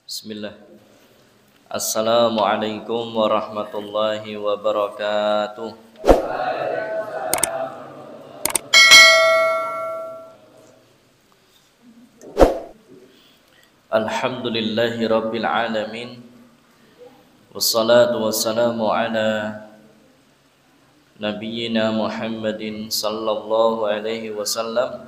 Bismillah. Assalamualaikum warahmatullahi wabarakatuh. Alhamdulillahi rabbil alamin. Wassalatu wassalamu ala nabiyyina Muhammadin sallallahu alaihi wasallam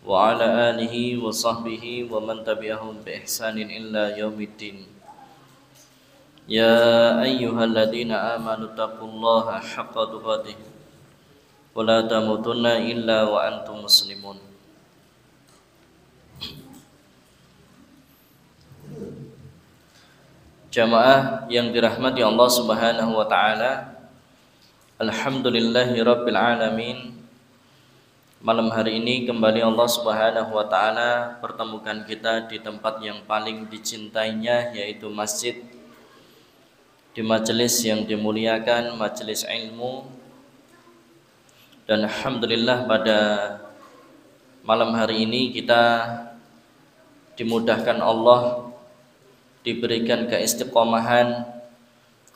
wa ala alihi wa sahbihi wa man tabi'ahum bi ihsanin illa yaumiddin. Ya ayyuhalladzina amanu taqullaha haqqa tuqatih wa la tamutunna illa wa antum muslimun. Jamaah yang dirahmati Allah Subhanahu wa taala, alhamdulillahi rabbil alamin. Malam hari ini kembali Allah Subhanahu wa taala pertemukan kita di tempat yang paling dicintainya, yaitu masjid, di majelis yang dimuliakan, majelis ilmu. Dan alhamdulillah pada malam hari ini kita dimudahkan Allah, diberikan keistiqomahan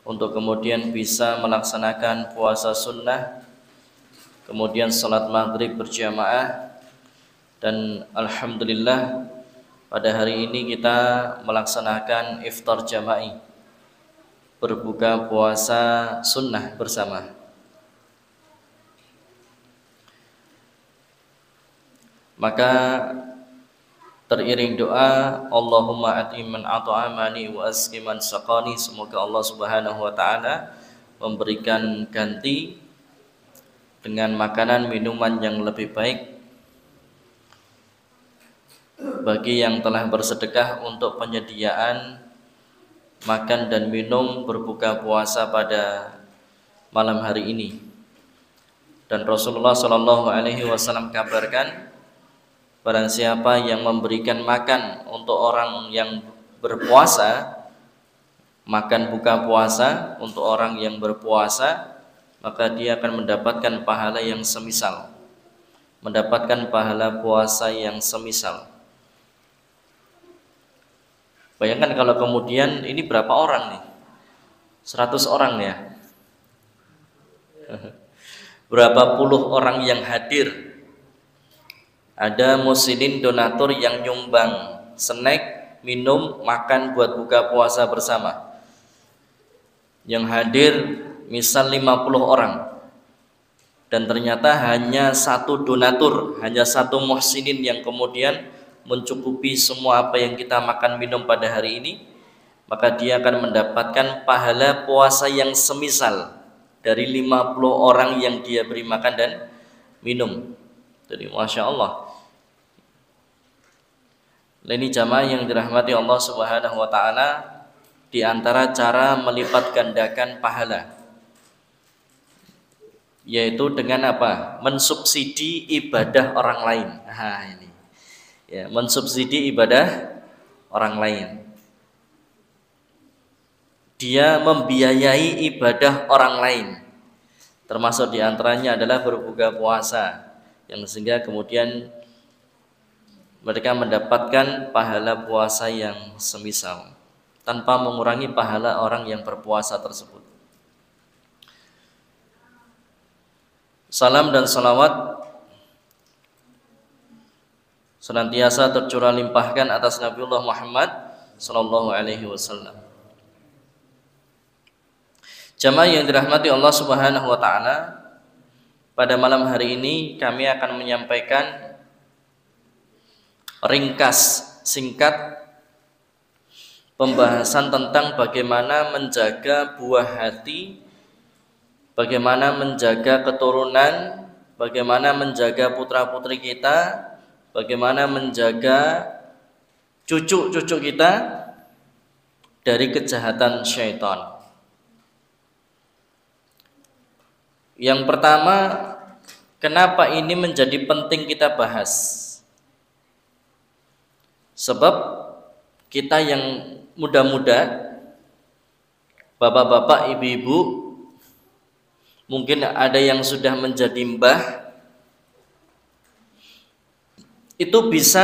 untuk kemudian bisa melaksanakan puasa sunnah, kemudian salat maghrib berjamaah. Dan alhamdulillah pada hari ini kita melaksanakan iftar jama'i, berbuka puasa sunnah bersama. Maka teriring doa Allahumma at'iman at'amani wa asqiman saqani, semoga Allah Subhanahu wa taala memberikan ganti dengan makanan minuman yang lebih baik bagi yang telah bersedekah untuk penyediaan makan dan minum berbuka puasa pada malam hari ini. Dan Rasulullah Shallallahu Alaihi Wasallam kabarkan, barang siapa yang memberikan makan untuk orang yang berpuasa, makan buka puasa untuk orang yang berpuasa, maka dia akan mendapatkan pahala yang semisal, mendapatkan pahala puasa yang semisal. Bayangkan kalau kemudian ini berapa orang nih? 100 orang ya. Berapa puluh orang yang hadir. Ada muslimin donatur yang nyumbang snack, minum, makan buat buka puasa bersama. Yang hadir misal 50 orang, dan ternyata hanya satu donatur, hanya satu muhsinin yang kemudian mencukupi semua apa yang kita makan minum pada hari ini, maka dia akan mendapatkan pahala puasa yang semisal dari 50 orang yang dia beri makan dan minum. Jadi Masya Allah. Ini jamaah yang dirahmati Allah Subhanahu wa taala, di antara cara melipat gandakan pahala, yaitu dengan apa? Mensubsidi ibadah orang lain. Nah ini ya, mensubsidi ibadah orang lain. Dia membiayai ibadah orang lain, termasuk diantaranya adalah berbuka puasa, yang sehingga kemudian mereka mendapatkan pahala puasa yang semisal tanpa mengurangi pahala orang yang berpuasa tersebut. Salam dan salawat senantiasa tercurah limpahkan atas Nabiullah Muhammad sallallahu alaihi wasallam. Jamaah yang dirahmati Allah Subhanahu wa taala, pada malam hari ini kami akan menyampaikan ringkas singkat pembahasan tentang bagaimana menjaga buah hati, bagaimana menjaga keturunan, bagaimana menjaga putra-putri kita, bagaimana menjaga cucu-cucu kita dari kejahatan syaitan. Yang pertama, kenapa ini menjadi penting kita bahas? Sebab kita yang muda-muda, bapak-bapak, ibu-ibu, mungkin ada yang sudah menjadi mbah, itu bisa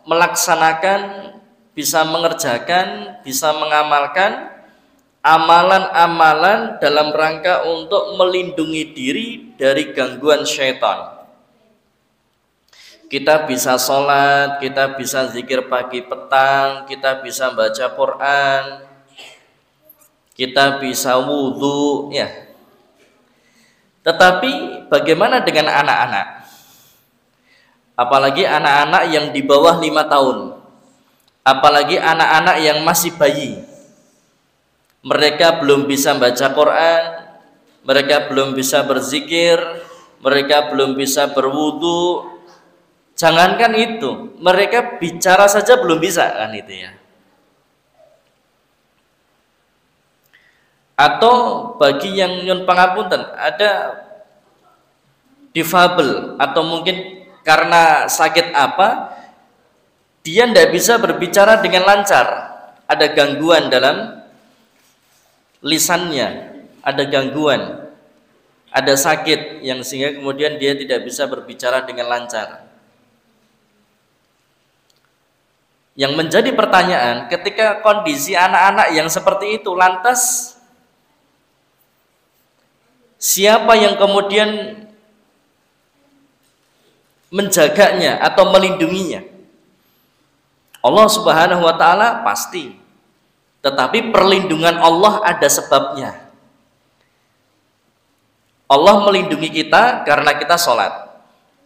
melaksanakan bisa mengerjakan, bisa mengamalkan amalan-amalan dalam rangka untuk melindungi diri dari gangguan syaitan. Kita bisa sholat, kita bisa zikir pagi petang, kita bisa baca Quran, kita bisa wudhu, ya. Tetapi bagaimana dengan anak-anak? Apalagi anak-anak yang di bawah 5 tahun, apalagi anak-anak yang masih bayi. Mereka belum bisa baca Quran, mereka belum bisa berzikir, mereka belum bisa berwudu. Jangankan itu, mereka bicara saja belum bisa, kan itu ya. Atau bagi yang nyun pangapunten, ada difabel atau mungkin karena sakit apa, dia tidak bisa berbicara dengan lancar, ada gangguan dalam lisannya, ada gangguan, ada sakit yang sehingga kemudian dia tidak bisa berbicara dengan lancar. Yang menjadi pertanyaan, ketika kondisi anak-anak yang seperti itu, lantas siapa yang kemudian menjaganya atau melindunginya? Allah Subhanahu wa ta'ala pasti. Tetapi perlindungan Allah ada sebabnya. Allah melindungi kita karena kita sholat.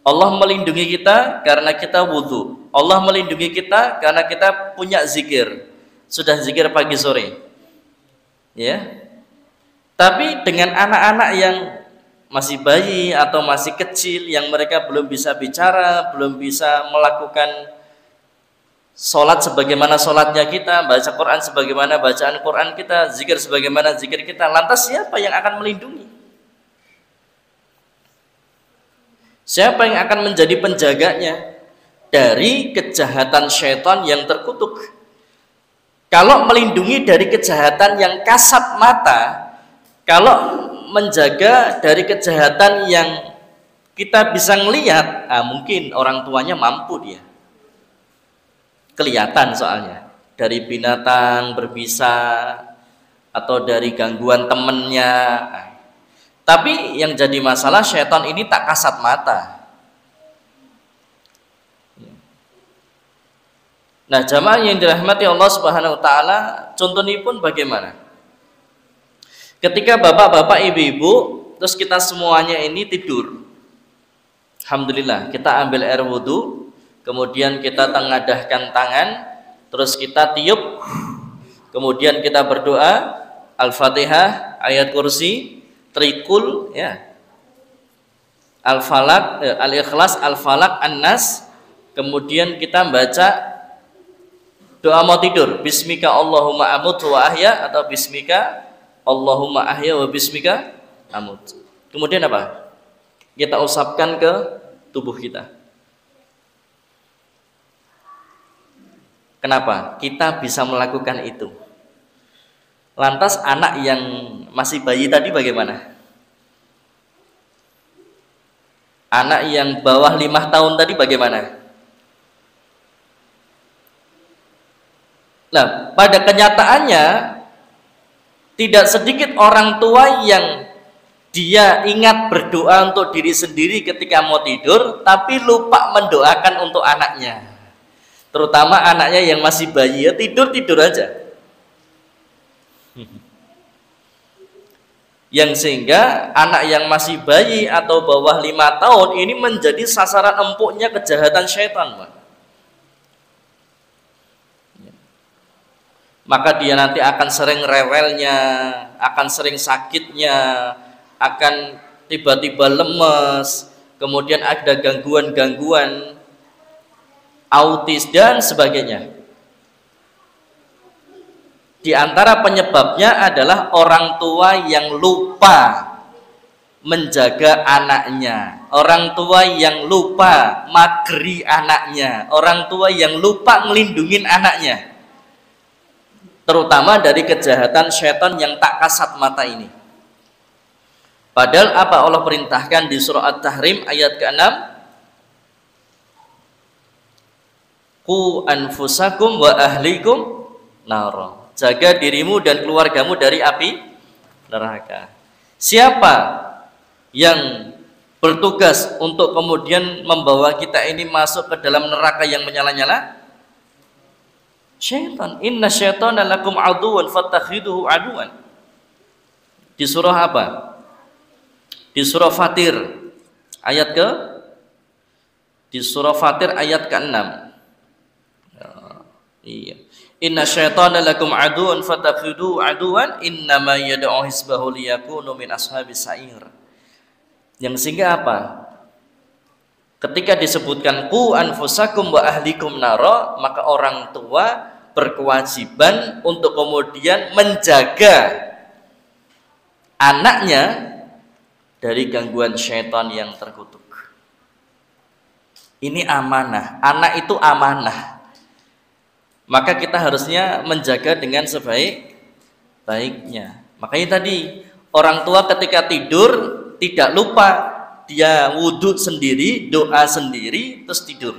Allah melindungi kita karena kita wudhu. Allah melindungi kita karena kita punya zikir. Sudah zikir pagi sore. Ya. Tapi dengan anak-anak yang masih bayi atau masih kecil, yang mereka belum bisa bicara, belum bisa melakukan sholat sebagaimana sholatnya kita, baca Quran sebagaimana bacaan Quran kita, zikir sebagaimana zikir kita, lantas siapa yang akan melindungi? Siapa yang akan menjadi penjaganya dari kejahatan syaitan yang terkutuk? Kalau melindungi dari kejahatan yang kasat mata, kalau menjaga dari kejahatan yang kita bisa ngelihat, mungkin orang tuanya mampu dia. Kelihatan soalnya dari binatang berbisa atau dari gangguan temennya. Tapi yang jadi masalah, syaitan ini tak kasat mata. Nah, jamaah yang dirahmati Allah Subhanahu wa ta'ala, contohnya pun bagaimana? Ketika bapak-bapak, ibu-ibu, terus kita semuanya ini tidur. Alhamdulillah, kita ambil air wudhu, kemudian kita tengadahkan tangan, terus kita tiup, kemudian kita berdoa, Al-Fatihah, ayat kursi, trikul, ya, Al-Falaq, Al-Ikhlas, Al-Falaq, An-Nas, kemudian kita baca doa mau tidur, Bismika Allahumma amut wa ahya, atau Bismika Allahumma ahya wa bismika amut. Kemudian apa? Kita usapkan ke tubuh kita. Kenapa? Kita bisa melakukan itu. Lantas anak yang masih bayi tadi bagaimana? Anak yang bawah 5 tahun tadi bagaimana? Nah, pada kenyataannya tidak sedikit orang tua yang dia ingat berdoa untuk diri sendiri ketika mau tidur, tapi lupa mendoakan untuk anaknya. Terutama anaknya yang masih bayi, ya tidur-tidur aja. Yang sehingga anak yang masih bayi atau bawah 5 tahun ini menjadi sasaran empuknya kejahatan syaitan, Pak. Maka dia nanti akan sering rewelnya, akan sering sakitnya, akan tiba-tiba lemes, kemudian ada gangguan-gangguan autis dan sebagainya. Di antara penyebabnya adalah orang tua yang lupa menjaga anaknya, orang tua yang lupa magri anaknya, orang tua yang lupa ngelindungin anaknya, terutama dari kejahatan syaitan yang tak kasat mata ini. Padahal apa Allah perintahkan di surah At-Tahrim ayat ke-6? Qu anfusakum wa ahlikum nar. Jaga dirimu dan keluargamu dari api neraka. Siapa yang bertugas untuk kemudian membawa kita ini masuk ke dalam neraka yang menyala-nyala? Syaitan. Inna syaitana lakum aduwan fattakhiduhu aduwan. Di surah apa? Di surah Fatir ayat ke? Di surah Fatir ayat ke-6. Iya. Inna syaitana lakum aduwan fattakhiduhu aduwan innama yad'u hisbahu liyakunu min ashabis sa'ir. Yang sehingga apa? Ketika disebutkan qu anfusakum wa ahlikum nara, maka orang tua berkewajiban untuk kemudian menjaga anaknya dari gangguan syaitan yang terkutuk. Ini amanah, anak itu amanah. Maka kita harusnya menjaga dengan sebaik-baiknya. Makanya tadi orang tua ketika tidur tidak lupa dia wudhu sendiri, doa sendiri, terus tidur.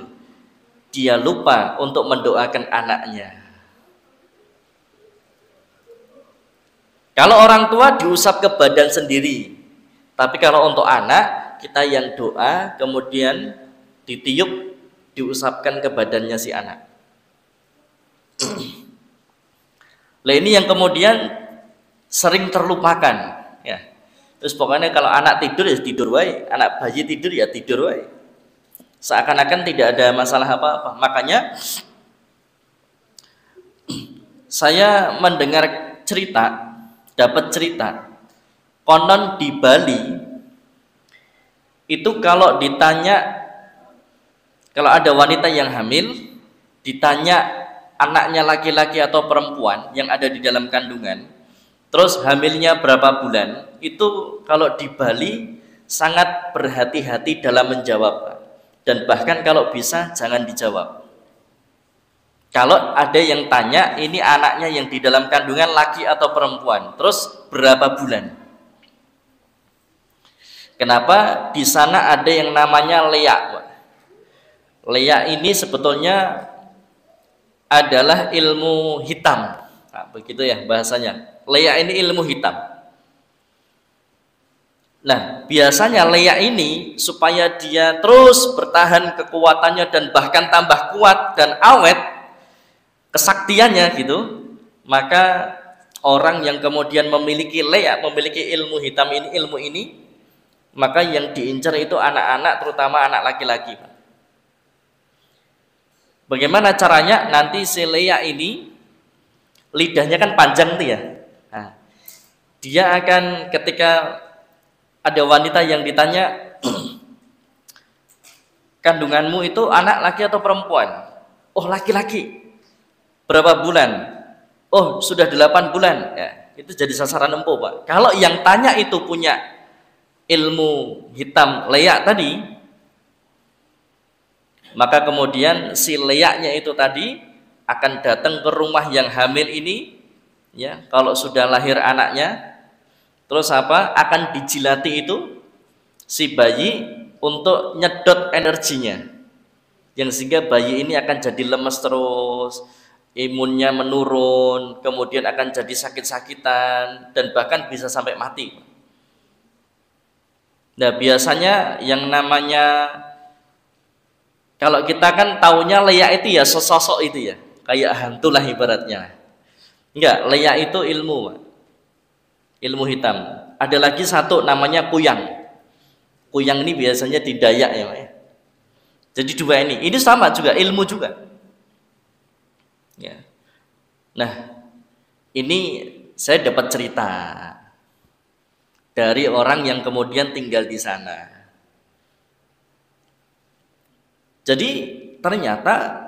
Dia lupa untuk mendoakan anaknya. Kalau orang tua diusap ke badan sendiri, tapi kalau untuk anak kita yang doa kemudian ditiup, diusapkan ke badannya si anak. Nah ini yang kemudian sering terlupakan, ya. Terus pokoknya kalau anak tidur ya tidur wae, anak bayi tidur ya tidur wae. Seakan-akan tidak ada masalah apa-apa. Makanya saya mendengar cerita, dapat cerita, konon di Bali itu kalau ditanya, kalau ada wanita yang hamil, ditanya anaknya laki-laki atau perempuan yang ada di dalam kandungan, terus hamilnya berapa bulan, itu kalau di Bali sangat berhati-hati dalam menjawab, dan bahkan kalau bisa jangan dijawab. Kalau ada yang tanya ini anaknya yang di dalam kandungan laki atau perempuan, terus berapa bulan? Kenapa? Di sana ada yang namanya Lea. Lea ini sebetulnya adalah ilmu hitam. Nah, begitu ya bahasanya. Lea ini ilmu hitam. Nah, biasanya Lea ini supaya dia terus bertahan kekuatannya dan bahkan tambah kuat dan awet kesaktiannya gitu, maka orang yang kemudian memiliki Lea, memiliki ilmu hitam ini, ilmu ini, maka yang diincar itu anak-anak, terutama anak laki-laki. Bagaimana caranya? Nanti si Lea ini lidahnya kan panjang tuh ya. Nah, dia akan ketika ada wanita yang ditanya kandunganmu itu anak laki atau perempuan? Oh laki-laki. Berapa bulan? Oh sudah 8 bulan ya, itu jadi sasaran empuk Pak. Kalau yang tanya itu punya ilmu hitam Lea tadi, maka kemudian si Leaknya itu tadi akan datang ke rumah yang hamil ini ya, kalau sudah lahir anaknya, terus apa? Akan dijilati itu si bayi untuk nyedot energinya, yang sehingga bayi ini akan jadi lemes terus, imunnya menurun, kemudian akan jadi sakit-sakitan dan bahkan bisa sampai mati. Nah biasanya yang namanya, kalau kita kan taunya Lea itu ya sosok itu ya, kayak hantu lah ibaratnya. Enggak, Lea itu ilmu, ilmu hitam. Ada lagi satu namanya Kuyang. Kuyang ini biasanya di Dayak ya Pak. Jadi dua ini sama juga, ilmu juga. Ya. Nah, ini saya dapat cerita dari orang yang kemudian tinggal di sana. Jadi ternyata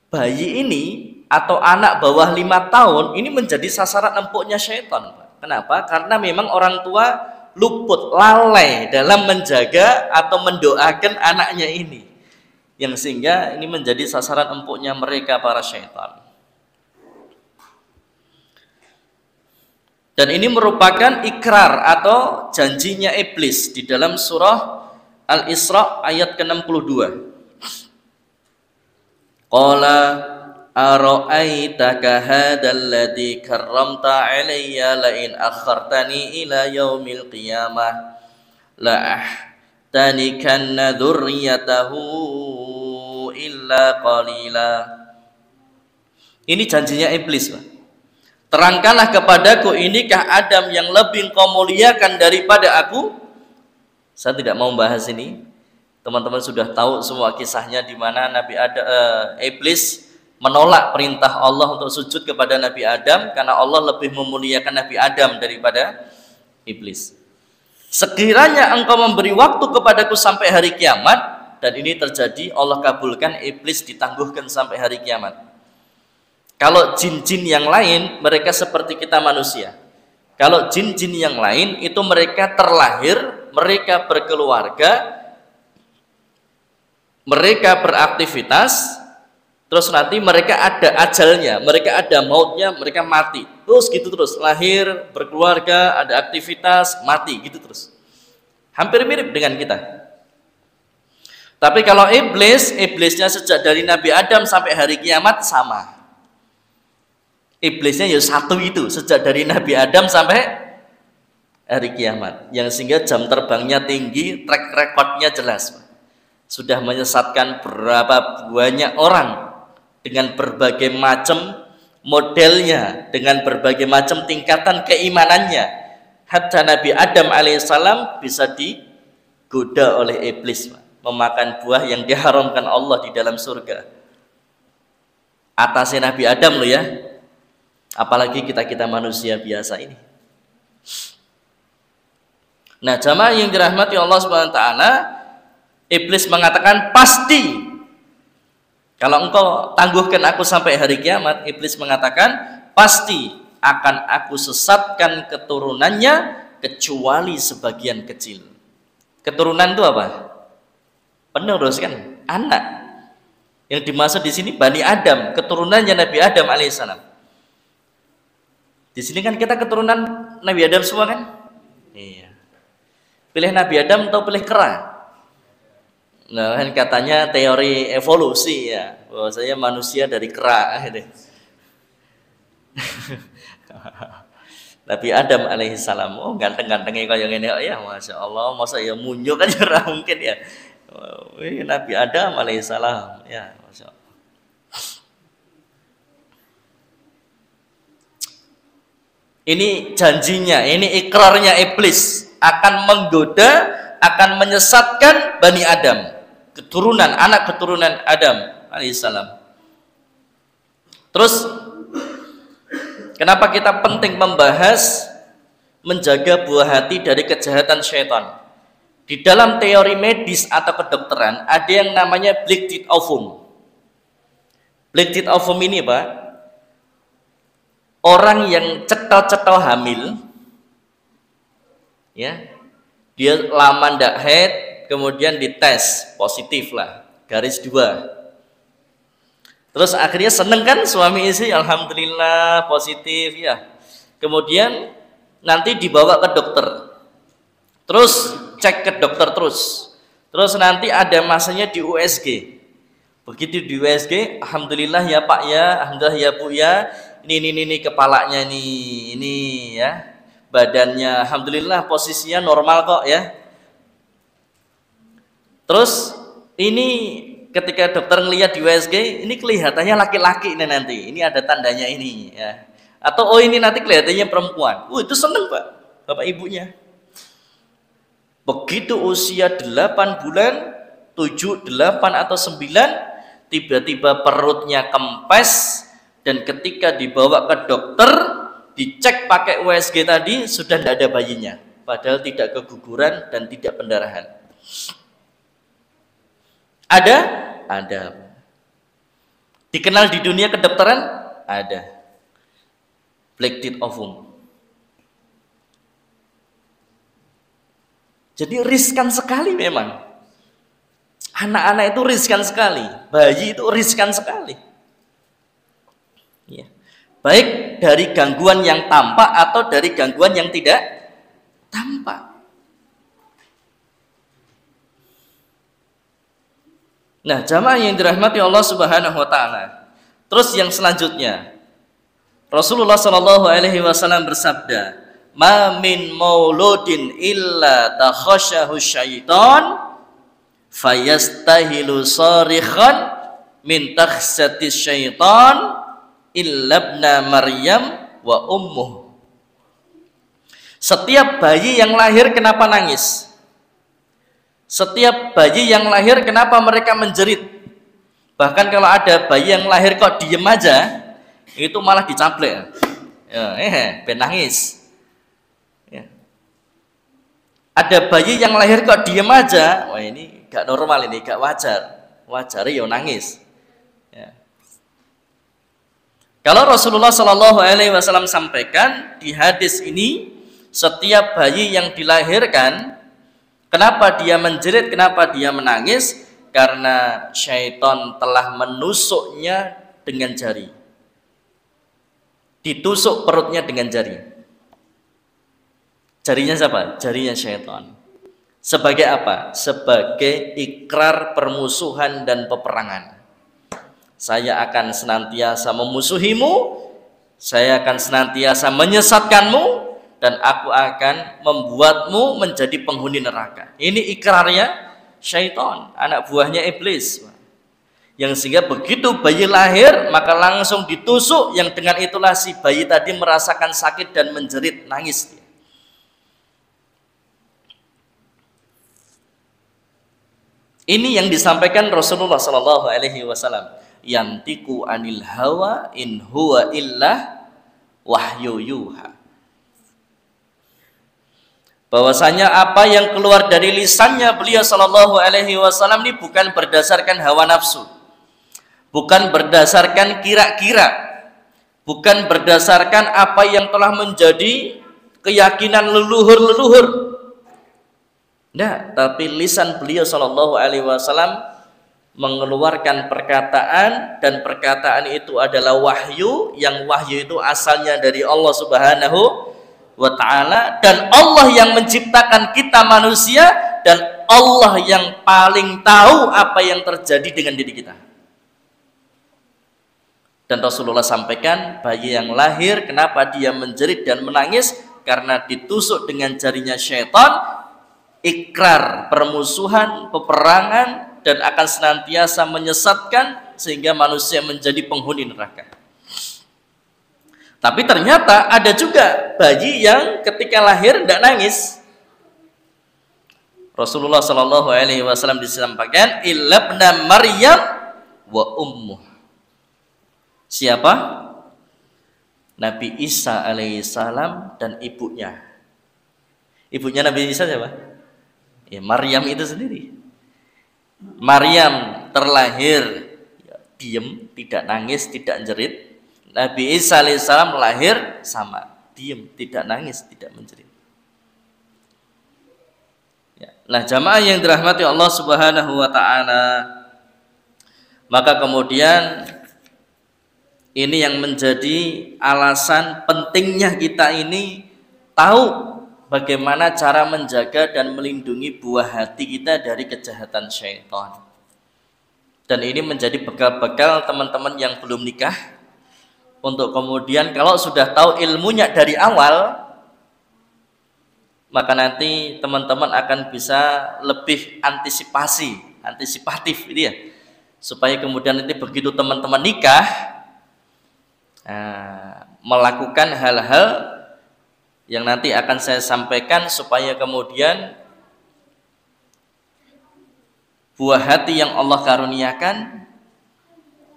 bayi ini atau anak bawah 5 tahun ini menjadi sasaran empuknya syaitan. Kenapa? Karena memang orang tua luput, lalai dalam menjaga atau mendoakan anaknya ini, yang sehingga ini menjadi sasaran empuknya mereka para syaitan. Dan ini merupakan ikrar atau janjinya iblis di dalam surah Al-Isra ayat ke-62. Qala ara'aitaka hadzal ladzi karramta 'alayya la in akhartani ila yaumil qiyamah la ahtanikanna dzurriyyatahu illa qalila. Ini janjinya iblis, Pak. Terangkanlah kepadaku, inikah Adam yang lebih kau muliakan daripada aku? Saya tidak mau membahas ini. Teman-teman sudah tahu semua kisahnya, di mana iblis menolak perintah Allah untuk sujud kepada Nabi Adam karena Allah lebih memuliakan Nabi Adam daripada iblis. Sekiranya engkau memberi waktu kepadaku sampai hari kiamat, dan ini terjadi, Allah kabulkan, iblis ditangguhkan sampai hari kiamat. Kalau jin-jin yang lain, mereka seperti kita manusia. Kalau jin-jin yang lain, itu mereka terlahir, mereka berkeluarga, mereka beraktivitas, terus nanti mereka ada ajalnya, mereka ada mautnya, mereka mati. Terus gitu terus, lahir, berkeluarga, ada aktivitas, mati, gitu terus. Hampir mirip dengan kita. Tapi kalau iblisnya sejak dari Nabi Adam sampai hari kiamat sama. Iblisnya ya satu itu, sejak dari Nabi Adam sampai hari kiamat, yang sehingga jam terbangnya tinggi, track recordnya jelas, sudah menyesatkan berapa banyak orang dengan berbagai macam modelnya, dengan berbagai macam tingkatan keimanannya. Hatta Nabi Adam alaihissalam bisa digoda oleh iblis, memakan buah yang diharamkan Allah di dalam surga. Atasnya Nabi Adam loh ya, apalagi kita manusia biasa ini. Nah, jamaah yang dirahmati Allah Subhanahu wa taala, iblis mengatakan pasti kalau engkau tangguhkan aku sampai hari kiamat, iblis mengatakan pasti akan aku sesatkan keturunannya kecuali sebagian kecil. Keturunan itu apa? Penerus kan, anak. Yang dimaksud di sini Bani Adam, keturunannya Nabi Adam alaihissalam. Di sini kan kita keturunan Nabi Adam semua kan? Iya. Pilih Nabi Adam atau pilih kera? Nah, kan katanya teori evolusi ya, bahwasanya manusia dari kera gitu. Nabi Adam alaihissalam, oh ganteng-gantengnya kayak gini ya, masya Allah, masa ya munyuk aja mungkin ya. Nabi Adam alaihissalam, ya masya Allah. Ini janjinya, ini ikrarnya iblis akan menggoda, akan menyesatkan Bani Adam, keturunan, anak keturunan Adam alaihissalam. Terus kenapa kita penting membahas menjaga buah hati dari kejahatan syaitan? Di dalam teori medis atau kedokteran ada yang namanya Blighted ovum. Blighted ovum ini, Pak, orang yang cetha-cetha hamil, ya, dia lama ndak haid, kemudian dites positif lah, garis 2. Terus akhirnya seneng kan suami istri, alhamdulillah positif ya. Kemudian nanti dibawa ke dokter, terus cek ke dokter terus nanti ada masanya di USG. Begitu di USG, alhamdulillah ya Pak ya, alhamdulillah ya Bu ya, ini kepalanya ini ya, badannya alhamdulillah posisinya normal kok ya. Terus ini ketika dokter ngelihat di USG, ini kelihatannya laki-laki nanti, ini ada tandanya ini ya. Atau oh ini nanti kelihatannya perempuan, itu seneng Pak, bapak ibunya. Begitu usia 8 bulan, 7, 8 atau 9, tiba-tiba perutnya kempes, dan ketika dibawa ke dokter, dicek pakai USG tadi, sudah tidak ada bayinya, padahal tidak keguguran dan tidak pendarahan. Ada? Ada. Dikenal di dunia kedokteran? Ada. Blighted ovum. Jadi riskan sekali memang. Anak-anak itu riskan sekali. Bayi itu riskan sekali. Ya. Baik dari gangguan yang tampak atau dari gangguan yang tidak tampak. Nah, jamaah yang dirahmati Allah Subhanahu wa taala. Terus yang selanjutnya, Rasulullah Shallallahu alaihi wasallam bersabda, "Ma min mauludin illa takhasyahu syaitan fayastahilu sarikhan min takhsyatis syaitan illa ibna Maryam wa ummuh." Setiap bayi yang lahir kenapa nangis? Setiap bayi yang lahir kenapa mereka menjerit? Bahkan kalau ada bayi yang lahir kok diem aja, itu malah dicaplek. Ben nangis. Ya. Ada bayi yang lahir kok diem aja, wah ini gak normal, ini gak wajar. Wajarnya ya nangis. Ya. Kalau Rasulullah Shallallahu alaihi wasallam sampaikan di hadis ini, setiap bayi yang dilahirkan, kenapa dia menjerit, kenapa dia menangis? Karena syaitan telah menusuknya dengan jari. Ditusuk perutnya dengan jari. Jarinya siapa? Jarinya syaitan. Sebagai apa? Sebagai ikrar permusuhan dan peperangan. Saya akan senantiasa memusuhimu, saya akan senantiasa menyesatkanmu, dan aku akan membuatmu menjadi penghuni neraka. Ini ikrarnya syaitan, anak buahnya iblis, yang sehingga begitu bayi lahir maka langsung ditusuk, yang dengan itulah si bayi tadi merasakan sakit dan menjerit, nangis dia. Ini yang disampaikan Rasulullah Shallallahu alaihi wasallam, yantiku anil hawa in huwa illa wahyu yuha. Bahwasanya apa yang keluar dari lisannya beliau Shallallahu alaihi wasallam ini bukan berdasarkan hawa nafsu, bukan berdasarkan kira-kira, bukan berdasarkan apa yang telah menjadi keyakinan leluhur-leluhur. Nah, tapi lisan beliau Shallallahu alaihi wasallam mengeluarkan perkataan, dan perkataan itu adalah wahyu, yang wahyu itu asalnya dari Allah Subhanahu wa ta'ala, dan Allah yang menciptakan kita manusia, dan Allah yang paling tahu apa yang terjadi dengan diri kita. Dan Rasulullah sampaikan, bayi yang lahir kenapa dia menjerit dan menangis? Karena ditusuk dengan jarinya syaitan, ikrar permusuhan, peperangan, dan akan senantiasa menyesatkan sehingga manusia menjadi penghuni neraka. Tapi ternyata ada juga bayi yang ketika lahir tidak nangis. Rasulullah Shallallahu alaihi wasallam disampaikan, ilabna Maryam wa ummuh. Siapa? Nabi Isa alaihissalam dan ibunya. Ibunya Nabi Isa siapa? Ya, Maryam itu sendiri. Maryam terlahir ya, diem, tidak nangis, tidak jerit. Nabi Isa alaihissalam lahir sama, diem, tidak nangis, tidak menjerit. Ya. Nah, jamaah yang dirahmati Allah Subhanahu wa ta'ala, maka kemudian ini yang menjadi alasan pentingnya kita ini tahu bagaimana cara menjaga dan melindungi buah hati kita dari kejahatan syaitan. Dan ini menjadi bekal-bekal teman-teman yang belum nikah, untuk kemudian kalau sudah tahu ilmunya dari awal, maka nanti teman-teman akan bisa lebih antisipatif gitu ya, supaya kemudian nanti begitu teman-teman nikah, melakukan hal-hal yang nanti akan saya sampaikan, supaya kemudian buah hati yang Allah karuniakan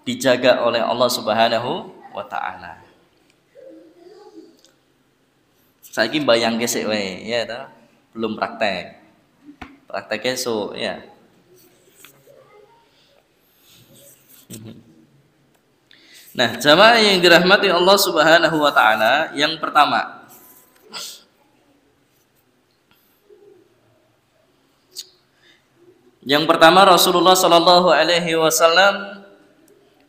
dijaga oleh Allah Subhanahu wa ta'ala. Saiki bayang gesek wae ya toh, belum praktek. Praktek esuk ya. Nah, jamaah yang dirahmati Allah Subhanahu wa ta'ala, yang pertama, Rasulullah Shallallahu alaihi wasallam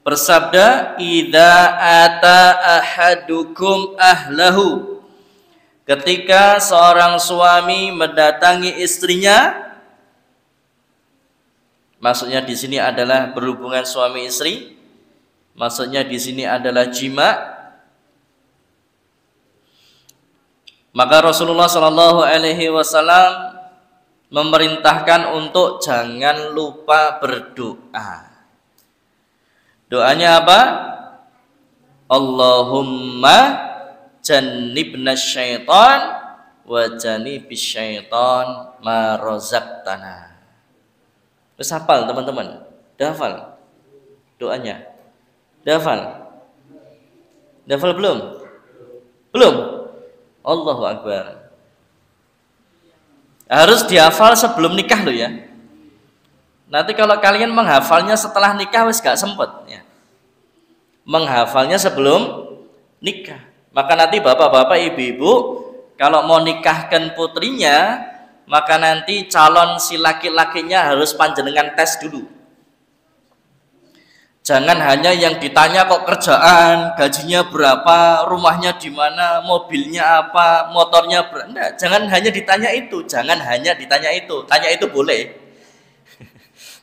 bersabda, idza ata ahadukum ahlahu, ketika seorang suami mendatangi istrinya, Maksudnya di sini adalah berhubungan suami istri. Maksudnya di sini adalah jima. Maka Rasulullah Shallallahu Alaihi Wasallam memerintahkan untuk jangan lupa berdoa. Doanya apa? Allahumma jannibna syaitan wa jannibis syaitan ma razaqtana. Terus hafal teman-teman. Udah hafal doanya? Udah hafal? Udah hafal belum? Belum? Allahu Akbar. Harus dihafal sebelum nikah loh ya. Nanti kalau kalian menghafalnya setelah nikah wis gak sempet ya. Menghafalnya sebelum nikah. Maka nanti bapak-bapak, ibu-ibu kalau mau nikahkan putrinya, maka nanti calon si laki-lakinya harus panjenengan tes dulu. Jangan hanya yang ditanya kok kerjaan, gajinya berapa, rumahnya di mana, mobilnya apa, motornya berapa. Enggak, jangan hanya ditanya itu, jangan hanya ditanya itu. Tanya itu boleh.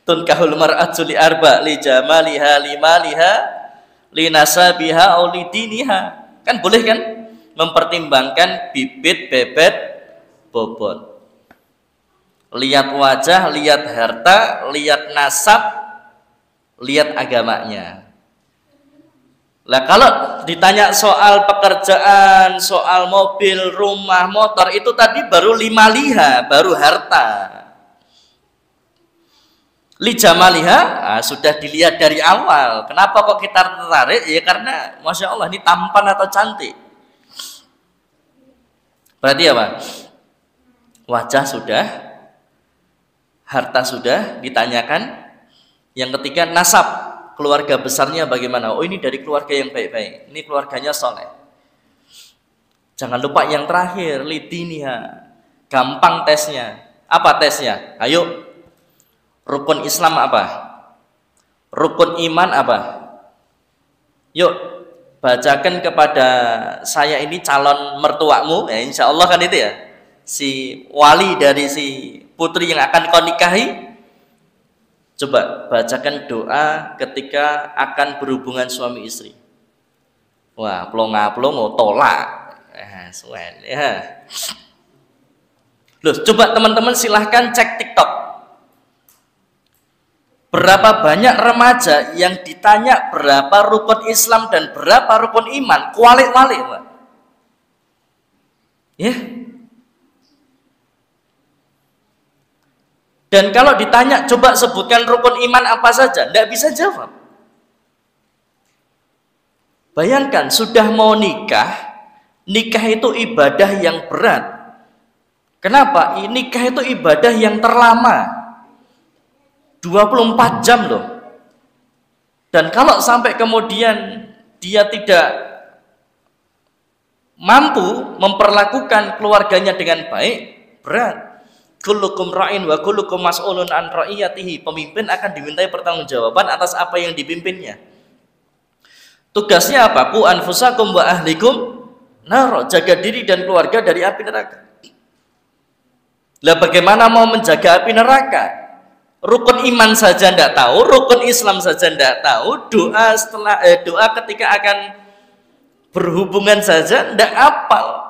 Tunkahul mar'atu li arba li jamaliha li maliha li nasabiha aw li diniha. Kan boleh kan? Mempertimbangkan bibit, bebet, bobot. Lihat wajah, lihat harta, lihat nasab, lihat agamanya. Lah kalau ditanya soal pekerjaan, soal mobil, rumah, motor, itu tadi baru lima liha, baru harta. Li jamaliha sudah dilihat dari awal. Kenapa kok kita tertarik? Ya karena Masya Allah ini tampan atau cantik. Berarti apa? Wajah sudah, harta sudah ditanyakan. Yang ketiga nasab, keluarga besarnya bagaimana? Oh ini dari keluarga yang baik-baik, ini keluarganya soleh. Jangan lupa yang terakhir, lidiniha. Gampang tesnya. Apa tesnya? Ayo, rukun Islam apa? Rukun iman apa? Yuk bacakan kepada saya ini calon mertuamu, ya insya Allah kan itu ya, si wali dari si putri yang akan kau nikahi. Coba bacakan doa ketika akan berhubungan suami istri. Wah, plong-plong tolak. Ya. Loh, coba teman-teman silahkan cek TikTok. Berapa banyak remaja yang ditanya berapa rukun Islam dan berapa rukun iman, kualik-walik, Pak. Ya. Dan kalau ditanya, coba sebutkan rukun iman apa saja, tidak bisa jawab. Bayangkan, sudah mau nikah, nikah itu ibadah yang berat. Kenapa? Nikah itu ibadah yang terlama. 24 jam loh. Dan kalau sampai kemudian dia tidak mampu memperlakukan keluarganya dengan baik, berat. Kullukum ra'in wa kullukum mas'ulun an ra'iyatihi. Pemimpin akan dimintai pertanggungjawaban atas apa yang dipimpinnya. Tugasnya apa? Qu anfusakum wa ahlikum nar. Jaga diri dan keluarga dari api neraka. Lah bagaimana mau menjaga api neraka? Rukun iman saja tidak tahu, rukun Islam saja tidak tahu, doa doa ketika akan berhubungan saja tidak hafal.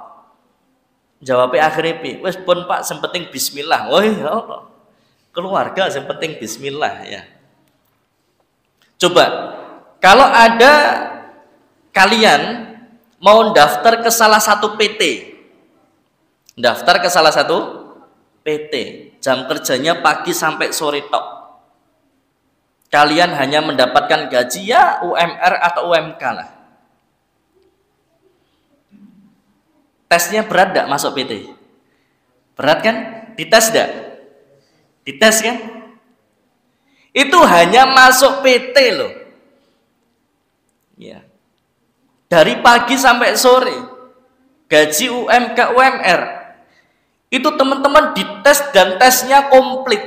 Jawabnya akhirnya wes pun Pak, sepenting bismillah. Oh ya Allah. Keluarga sepenting bismillah ya. Coba kalau ada kalian mau daftar ke salah satu PT. Daftar ke salah satu PT. Jam kerjanya pagi sampai sore tok. Kalian hanya mendapatkan gaji ya UMR atau UMK lah. Tesnya berat enggak masuk PT? Berat kan? Dites enggak? Dites kan? Itu hanya masuk PT loh. Ya. Dari pagi sampai sore. Gaji UMK UMR. Itu teman-teman dites dan tesnya komplit.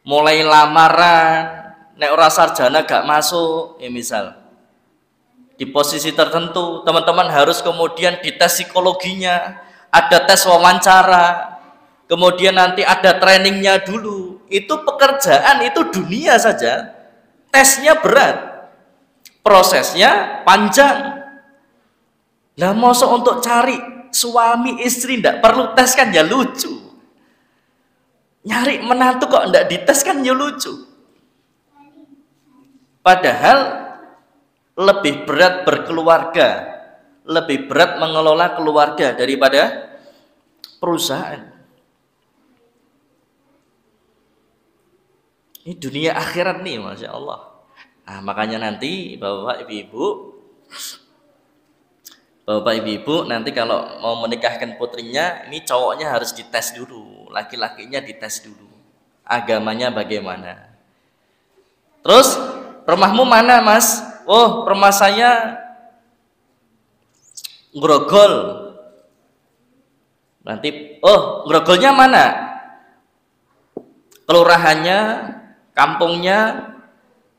Mulai lamaran, nek ora sarjana gak masuk, ya misal. Di posisi tertentu, teman-teman harus kemudian dites psikologinya, ada tes wawancara, kemudian nanti ada trainingnya dulu. Itu pekerjaan, itu dunia saja. Tesnya berat. Prosesnya panjang. Lah masa untuk cari suami istri ndak perlu tes kan ya lucu. Nyari menantu kok ndak dites kan ya lucu. Padahal lebih berat berkeluarga, lebih berat mengelola keluarga daripada perusahaan. Ini dunia akhirat nih, Masya Allah. Nah, makanya nanti Bapak Ibu nanti kalau mau menikahkan putrinya, ini cowoknya harus dites dulu, laki-lakinya dites dulu, agamanya bagaimana. Terus rumahmu mana, Mas? Oh, rumah saya Grogol. Nanti, oh, Grogolnya mana? Kelurahannya, kampungnya,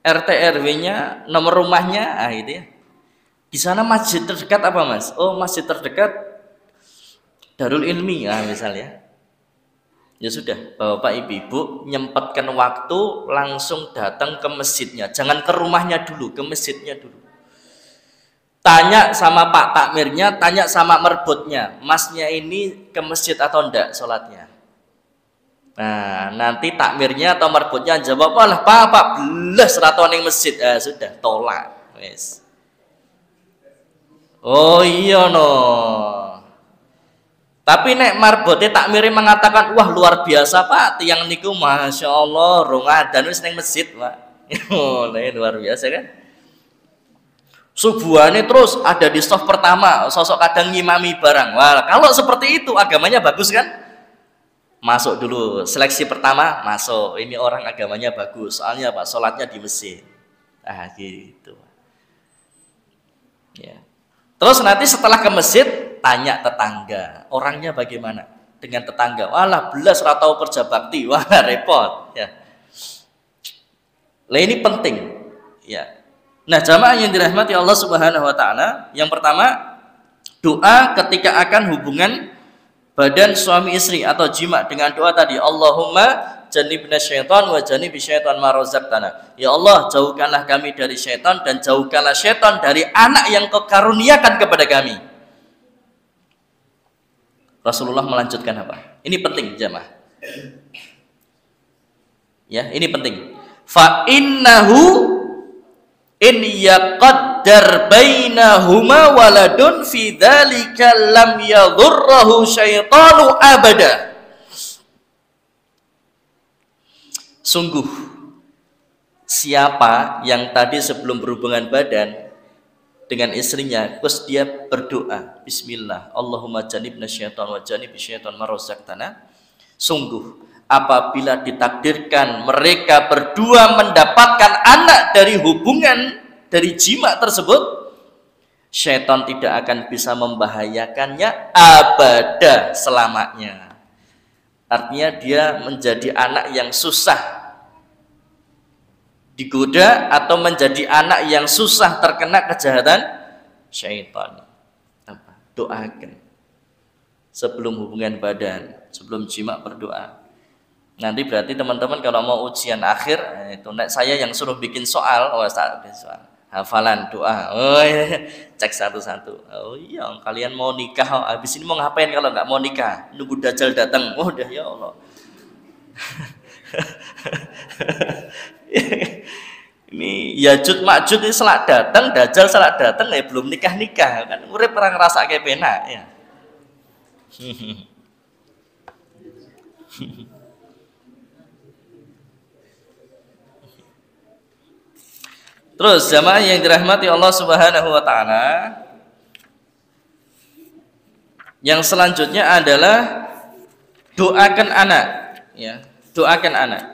RT RW-nya, nomor rumahnya, itu ya. Di sana masjid terdekat apa, Mas? Oh, masjid terdekat Darul Ilmi, misalnya. Ya sudah, Bapak Ibu nyempatkan waktu langsung datang ke masjidnya. Jangan ke rumahnya dulu, ke masjidnya dulu. Tanya sama Pak Takmirnya, tanya sama merbotnya, Masnya ini ke masjid atau enggak sholatnya? Nah, nanti takmirnya atau merbotnya jawab, "Walah, Pak, belas raton ning masjid." Sudah, tolak. Wes. Oh iya no. Tapi nek marbote takmire mengatakan, wah luar biasa Pak, tiang niku Masya Allah, rong adan wis ning masjid Pak. Oh, luar biasa kan? Subuhane terus ada di saf pertama, sosok kadang ngimami barang. Wah, kalau seperti itu agamanya bagus kan? Masuk dulu, seleksi pertama masuk. Ini orang agamanya bagus, soalnya Pak, sholatnya di masjid. Gitu. Ya. Terus nanti setelah ke masjid, tanya tetangga, orangnya bagaimana dengan tetangga. Walah, belas ratau kerja bakti, wah repot. Ya. Lah ini penting. Ya. Nah, jamaah yang dirahmati Allah Subhanahu Wa Taala, yang pertama doa ketika akan hubungan badan suami istri atau jima dengan doa tadi, Allahumma jannibna syaitan wa jannibi syaitan ma razaqtana. Ya Allah, jauhkanlah kami dari syaitan dan jauhkanlah syaitan dari anak yang Kau karuniakan kepada kami. Rasulullah melanjutkan apa? Ini penting jamaah. Ya, ini penting. Fa innahu in yaqaddar bainahuma waladun fi dzalika lam yadhurruhu syaitanu abada. Sungguh siapa yang tadi sebelum berhubungan badan dengan istrinya, terus dia berdoa, Bismillah, Allahumma jannibna syaitan wa jannibi syaitan ma razaqtana. Sungguh apabila ditakdirkan mereka berdua mendapatkan anak dari hubungan dari jima tersebut, syaitan tidak akan bisa membahayakannya abada, selamanya. Artinya dia menjadi anak yang susah digoda atau menjadi anak yang susah terkena kejahatan syaitan. Doakan sebelum hubungan badan, sebelum jima berdoa. Nanti berarti teman-teman kalau mau ujian akhir, itu saya yang suruh bikin soal, hafalan doa, cek satu-satu. Oh iya, kalian mau nikah, habis ini mau ngapain kalau nggak mau nikah? Nunggu Dajjal datang. Oh udah, ya Allah. Ini Yajud Ma'jud ini selak datang, Dajjal selak datang, belum nikah kan? Urip perang rasa kayak penak ya. Terus jamaah yang dirahmati Allah Subhanahu Wa Taala, yang selanjutnya adalah doakan anak, ya, doakan anak.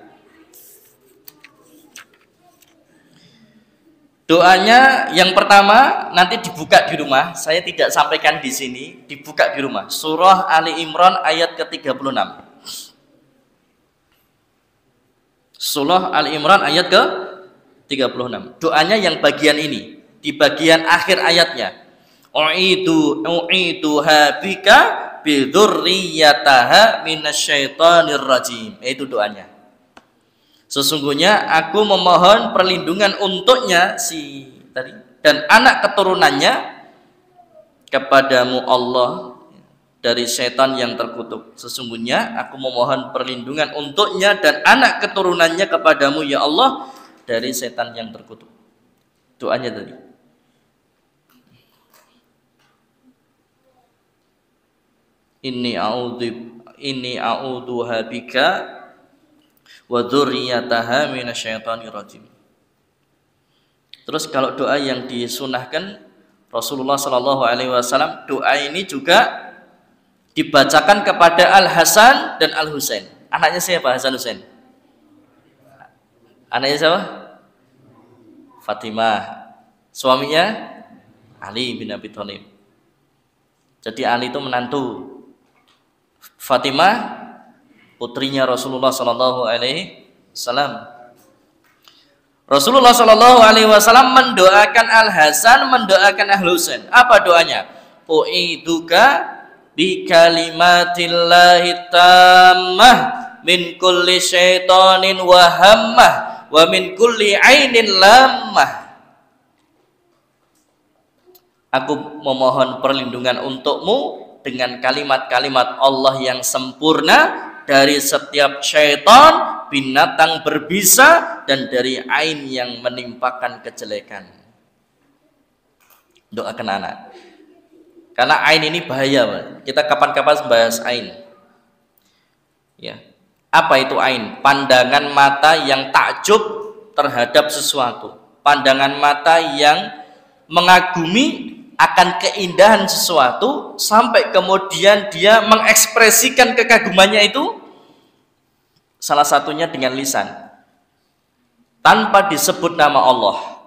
Doanya yang pertama nanti dibuka di rumah, saya tidak sampaikan di sini, dibuka di rumah. Surah Ali Imran ayat ke-36. Surah Ali Imran ayat ke-36. Doanya yang bagian ini, di bagian akhir ayatnya. U'iduha bika bi dzurriyyataha minasyaitonir rajim. Itu doanya. Sesungguhnya aku memohon perlindungan untuknya si tadi dan anak keturunannya kepadamu Allah dari setan yang terkutuk. Sesungguhnya aku memohon perlindungan untuknya dan anak keturunannya kepadamu ya Allah dari setan yang terkutuk. Doanya tadi. Inni a'udzuha bika wa dzurriyyataha minasyaitonir rajim. Terus kalau doa yang disunahkan Rasulullah Shallallahu Alaihi Wasallam, doa ini juga dibacakan kepada Al Hasan dan Al Husain. Anaknya siapa? Hasan Husain. Anaknya siapa? Fatimah. Suaminya Ali bin Abi Thalib. Jadi Ali itu menantu. Fatimah putrinya Rasulullah Shallallahu Alaihi Wasallam. Rasulullah Shallallahu Alaihi Wasallam mendoakan Al Hasan, mendoakan Al Husain. Apa doanya? U'iduka bi kalimatillahi tammah min kulli syaitanin wa hammah wa min kulli ainin lammah. Aku memohon perlindungan untukmu dengan kalimat-kalimat Allah yang sempurna dari setiap syaitan, binatang berbisa, dan dari ain yang menimpakan kejelekan. Doakan anak. Karena ain ini bahaya, Pak. Kita kapan-kapan bahas ain. Ya. Apa itu ain? Pandangan mata yang takjub terhadap sesuatu. Pandangan mata yang mengagumi akan keindahan sesuatu sampai kemudian dia mengekspresikan kekagumannya itu salah satunya dengan lisan tanpa disebut nama Allah,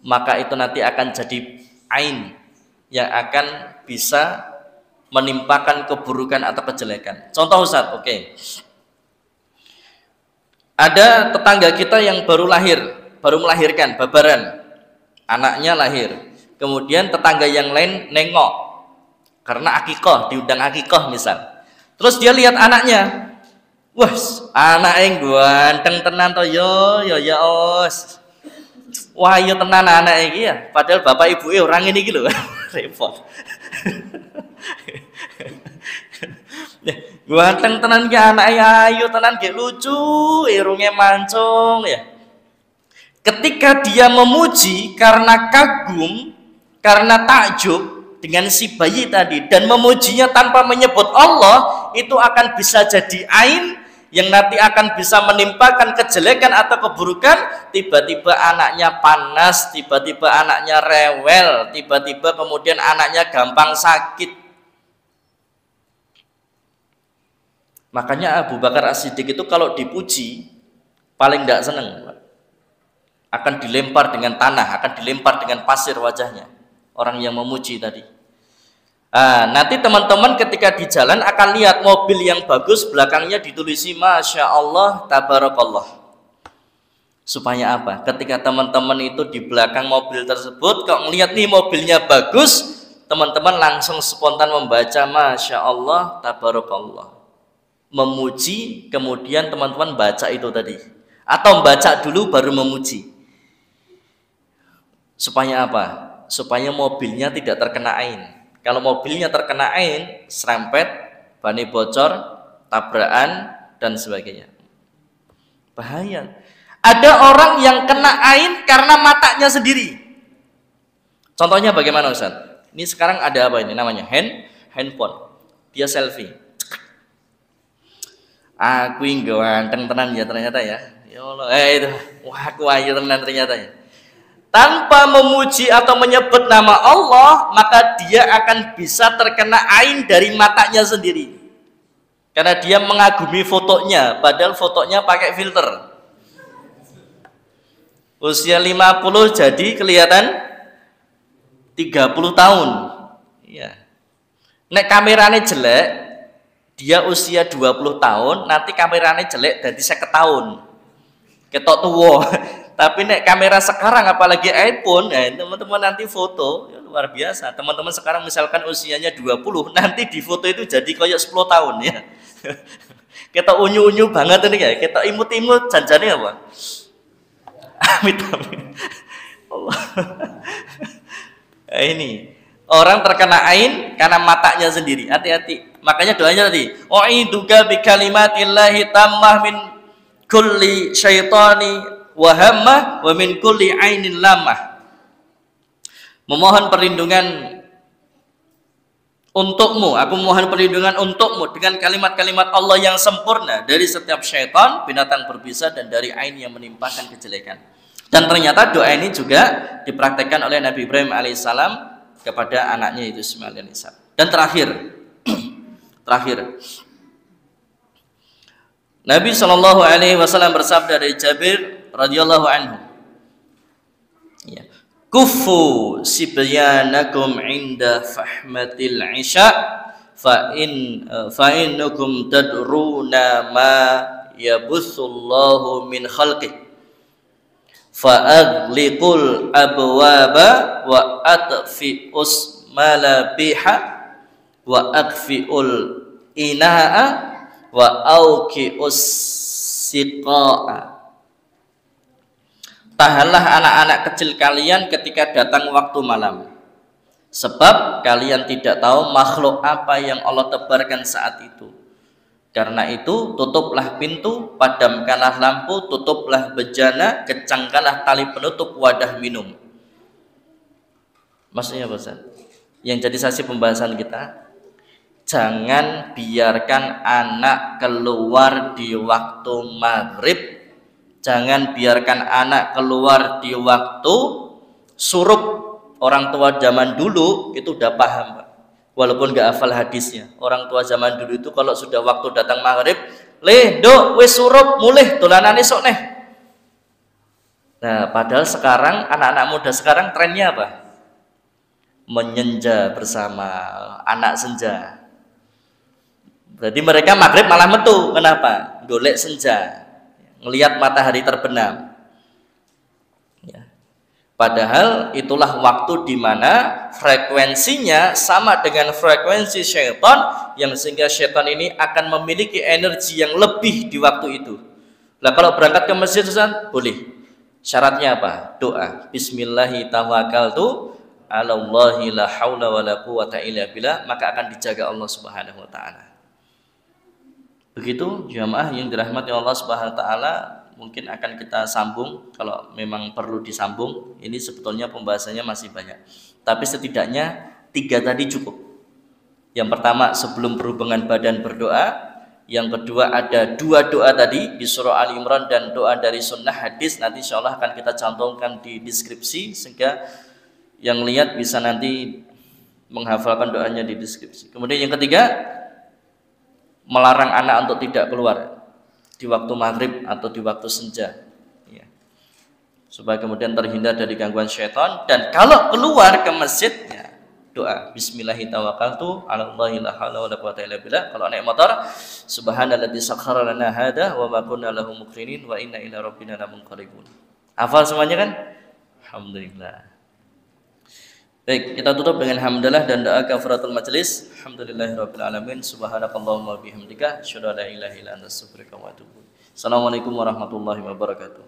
maka itu nanti akan jadi ain yang akan bisa menimpakan keburukan atau kejelekan. Contoh Ustaz, oke. Ada tetangga kita yang baru melahirkan, babaran, anaknya lahir. Kemudian tetangga yang lain nengok karena akikoh, diundang akikoh misal. Terus dia lihat anaknya, wah, anak yang ganteng tenan to yo ya os. Wah, yo tenan anak iki ya. Padahal bapak ibu orang ini gitu, repot. Ganteng tenan ki anak ayu tenan ki lucu, irunge mancung ya. Ketika dia memuji karena kagum, karena takjub dengan si bayi tadi dan memujinya tanpa menyebut Allah, itu akan bisa jadi ain yang nanti akan bisa menimpakan kejelekan atau keburukan. Tiba-tiba anaknya panas, tiba-tiba anaknya rewel, tiba-tiba kemudian anaknya gampang sakit. Makanya Abu Bakar As-Siddiq itu kalau dipuji paling tidak senang, akan dilempar dengan tanah, akan dilempar dengan pasir wajahnya orang yang memuji tadi. Nanti teman-teman ketika di jalan akan lihat mobil yang bagus, belakangnya ditulisi Masya Allah, Tabarakallah. Supaya apa? Ketika teman-teman itu di belakang mobil tersebut, kalau melihat nih mobilnya bagus, teman-teman langsung spontan membaca Masya Allah, Tabarakallah. Memuji, kemudian teman-teman baca itu tadi. Atau baca dulu baru memuji. Supaya apa? Supaya mobilnya tidak terkena ain. Kalau mobilnya terkena ain, serempet, bani bocor, tabrakan, dan sebagainya. Bahaya. Ada orang yang kena ain karena matanya sendiri. Contohnya bagaimana Ustaz? Ini sekarang ada apa ini namanya? Handphone. Dia selfie. Aku yang ganteng tenan ya ternyata ya. Ya Allah, itu. Wah, aku ayu tenan ternyata ya. Tanpa memuji atau menyebut nama Allah, maka dia akan bisa terkena ain dari matanya sendiri. Karena dia mengagumi fotonya, padahal fotonya pakai filter. Usia 50 jadi kelihatan 30 tahun. Ya. Nek kameranya jelek, dia usia 20 tahun, nanti kameranya jelek jadi 50 tahun. Ketok tua. Tapi nek kamera sekarang apalagi iPhone, teman-teman nanti foto ya luar biasa. Teman-teman sekarang misalkan usianya 20, nanti di foto itu jadi kayak 10 tahun ya. Kita unyu-unyu banget ini kayak kita imut-imut janjane apa? Amit-amit. Allah. Ini orang terkena ain karena matanya sendiri. Hati-hati. Makanya doanya tadi, "U'iduka bi kalimatillahi tammah min kulli syaitani wa hammah wa min kulli ainin lamah." Memohon perlindungan untukmu, aku mohon perlindungan untukmu dengan kalimat-kalimat Allah yang sempurna dari setiap syaitan, binatang berbisa, dan dari ain yang menimpakan kejelekan. Dan ternyata doa ini juga dipraktekkan oleh Nabi Ibrahim alaihissalam kepada anaknya itu Ismail alaihissalam. Dan terakhir Nabi SAW bersabda dari Jabir radhiyallahu anhu, ya, kufu sibyanakum inda fahmatil isya fa innakum tadruna ma yabutsullahu min khalqih fa aghliqul abwaba wa atfi'us malabiha wa akfi'ul ina'a wa auqi'us siqa'a. Tahanlah anak-anak kecil kalian ketika datang waktu malam, sebab kalian tidak tahu makhluk apa yang Allah tebarkan saat itu. Karena itu tutuplah pintu, padamkanlah lampu, tutuplah bejana, kencangkanlah tali penutup wadah minum. Maksudnya apa, Ustaz? Yang jadi saksi pembahasan kita, jangan biarkan anak keluar di waktu maghrib. Jangan biarkan anak keluar di waktu surup. Orang tua zaman dulu itu udah paham, Pak. Walaupun gak hafal hadisnya. Orang tua zaman dulu itu kalau sudah waktu datang maghrib, dok, wis surup, mulih, dolanan esok neh. Nah, padahal sekarang anak-anak muda sekarang trennya apa? Menyenja bersama, anak senja. Jadi mereka maghrib malah metu. Kenapa? Golek senja, ngelihat matahari terbenam. Ya. Padahal itulah waktu di mana frekuensinya sama dengan frekuensi syaitan, yang sehingga syaitan ini akan memiliki energi yang lebih di waktu itu. Nah, kalau berangkat ke masjid, Ustaz, boleh. Syaratnya apa? Doa. Bismillahi tawakkaltu 'alallahi la haula wala quwata illa billah, maka akan dijaga Allah Subhanahu wa taala. Begitu jamaah yang dirahmati Allah Subhanahu wa taala, mungkin akan kita sambung kalau memang perlu disambung. Ini sebetulnya pembahasannya masih banyak, tapi setidaknya 3 tadi cukup. Yang pertama sebelum berhubungan badan berdoa, yang kedua ada 2 doa tadi di surah Ali Imran dan doa dari sunnah hadis, nanti insya Allah akan kita cantumkan di deskripsi sehingga yang lihat bisa nanti menghafalkan doanya di deskripsi. Kemudian yang ketiga, melarang anak untuk tidak keluar di waktu maghrib atau di waktu senja, ya, supaya kemudian terhindar dari gangguan syaitan. Dan kalau keluar ke masjid, ya, doa Bismillahirrahmanirrahim 'alallahi la haula wala quwata illa billah. Kalau naik motor, subhanalladzi sakhkhara lana hada wa ma kunna lahu muqrinin wa inna ila rabbina lamunqalibun. Hafal semuanya kan? Alhamdulillah. Baik, kita tutup dengan hamdalah dan doa kafaratul majelis. Alhamdulillahirabbil alamin. Subhanakallahumma bihamdika asyhadu an la ilaha illa anta astaghfiruka wa atubu ilaik. Assalamualaikum warahmatullahi wabarakatuh.